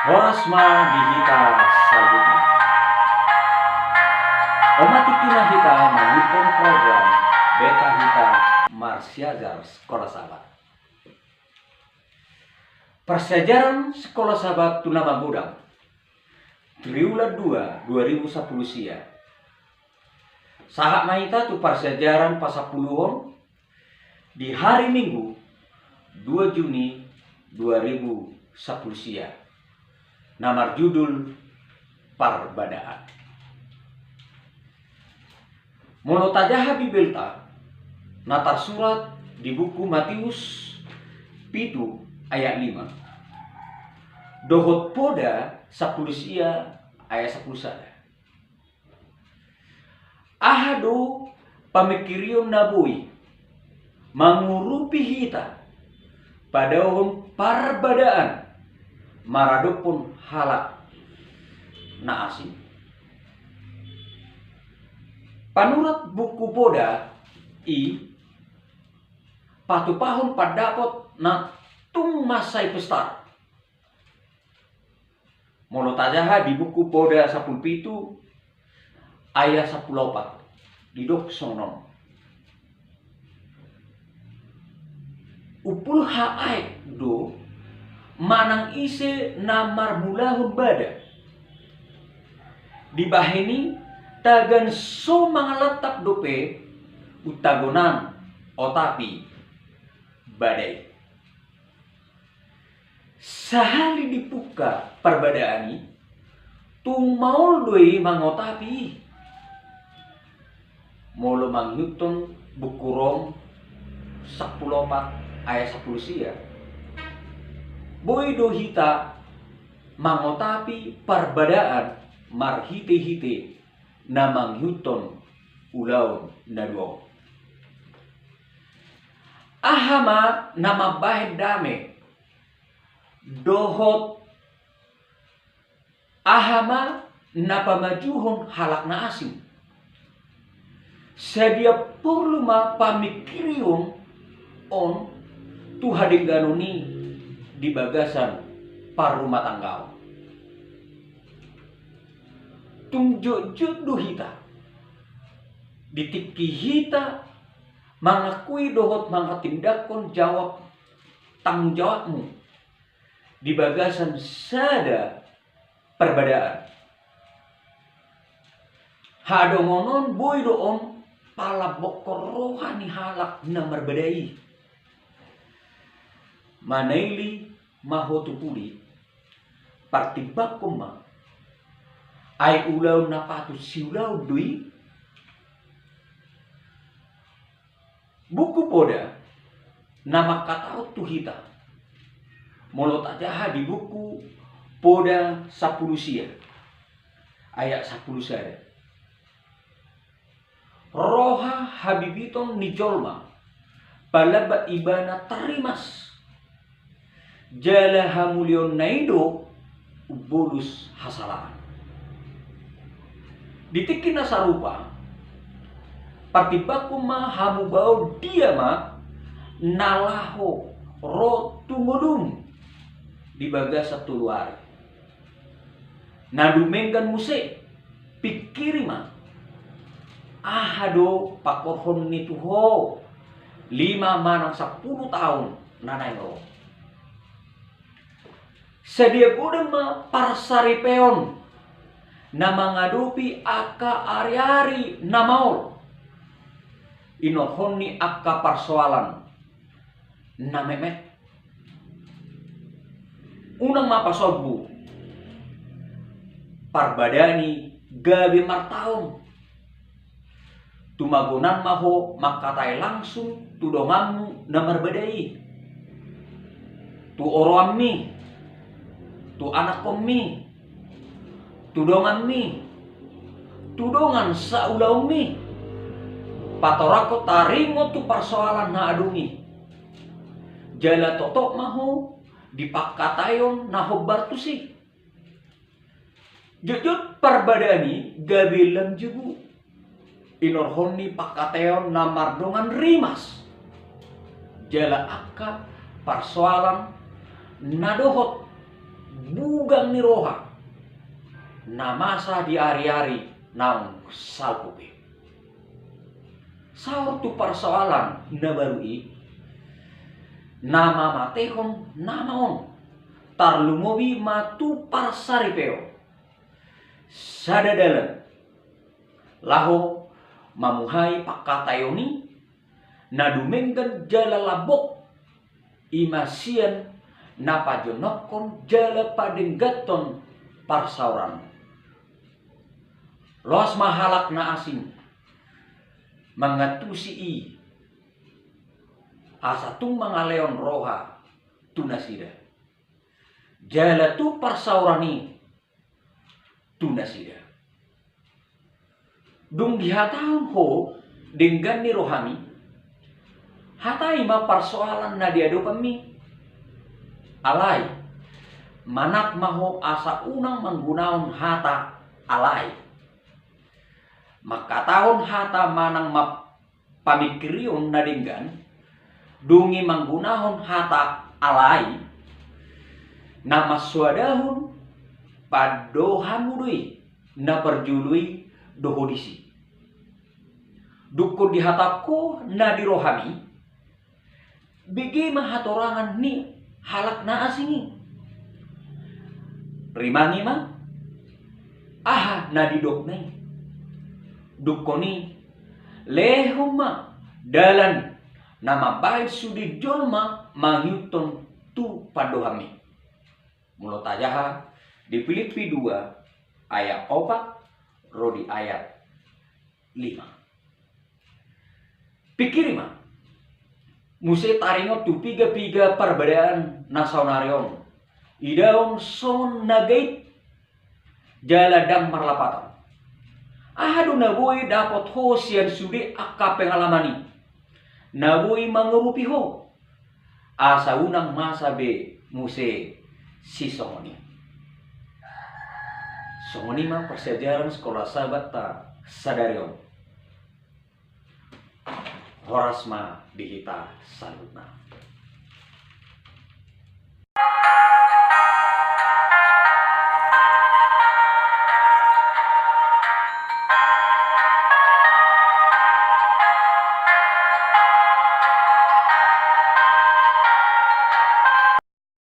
Horasma dihita selanjutnya. Omatikina hita menghitung program beta hita Marsiajar Sekolah Sahabat. Persejaran Sekolah Sahabat Tunama Gudang Triwulan 2 2010 sia. Sahat maita tu persejaran pasapuluhon di hari Minggu 2 Juni 2010 sia. Namar judul Parbadaan. Monotajaha bibelta natar surat di buku Matius pitu ayat 5. Dohot poda 10 sia ayat 10 sada. Ahado pamikirion nabui mangurupi hita padahon parbadaan maradopon halak na asing. Panurat buku poda patupahon padapot na tung masay pestar. Monotajaha di buku poda 17 ayat 14 didok sonon. Upul haay do manang ise namar mulahun bada. Di bahini tagan so mangalatap dope utagonan otapi badai. Sahali dipuka perbadaani tung maul doi mangotapi. Molo manghitung buku Rom 14 ayat 10 sia. Boy do hita mangotapi perbadaan marhite-hite namang huton ulaw na duo. Ahama nama bahed dame dohot ahama napamajuhon halak na asing. Sadia porluma pamikirion on tuhading ganuni di bagasan parumah tanggao. Tungjut do hita ditiki hita mengakui dohot mga tindakon jawab tanggung jawabmu di bagasan sada perbedaan. Hadongonon boy doon palabok rohani halak na marbedai. Manaili mahotupuli partibak koma ay ulaw na pato siulaw dui. Buku poda nama kataot tuhita molot aja di buku poda 10 sia ayat 10 sada. Roha habibiton ni jolma palaba ibana tarimas jala hamulion naido ubulus hasalaan. Ditikin na sarupa partibaku ma hamubao dia ma nalaho rotumodum di bagas satu luar. Nadumenggan muse pikiri ma ahado pakohon nituho 5 manang 10 tahun nanay ro. Sedia godeng ma parsaripeon na mangadupi aka ari-ari na maul. Inohon ni aka persoalan na memet. Unang mapasolbu parbadani gabi martaon. Tumagunan maho makatay langsung tudonganmu na marbadai. Tu oroan mi, tu anak mi, tudongan mi, tudongan sa ulaw mi. Patorako taringo tu persoalan na adungi. Jala totok maho dipakatayon na hobar tu si. Jujut parbadani gabilang jugu. Inorhoni pakatayon na mardongan rimas. Jala akka persoalan nadohot bugang ni roha na masa di ari-ari ng salpupe. Sa tu persoalan na barui nama matehon namaon tarlumowi matu parsaripeo sadadalan laho mamuhay pakatayoni na dumenggan jala labok imasian na pajonokon jala padenggaton parsauran. Los mahalak na asing mangatusi asa tung mga leon roha tunasida. Jala tu parsaurani tunasida. Dung dihatahon ho dengan ni rohami hatai ma persoalan na diado kami alai manak maho asa unang manggunaon hata alai maka tahun hata manang pamikirion na dinggan dungi manggunahon hata alai na maswadahon padohamudui na perjului dohodisi dukun di hataku na dirohami bigi mahatorangan ni halak na asingi rimangi ma aha na didoknay dukoni lehuma dalan nama baik sudi jolma mangyuton tu padohami mulut ajaha di Filipi 2 ayat 4 rodi ayat 5. Pikiri ma muse taringot tu piga-piga perbedaan nasionarion idaong son nagait jaladang marlapatan ahadu nabui dapat ho sian sudi akka pengalamani nabui mangurupi ho asa unang masa be muse si songoni mah persejaran sekolah sahabat ta sadarion horas ma dihita salutna.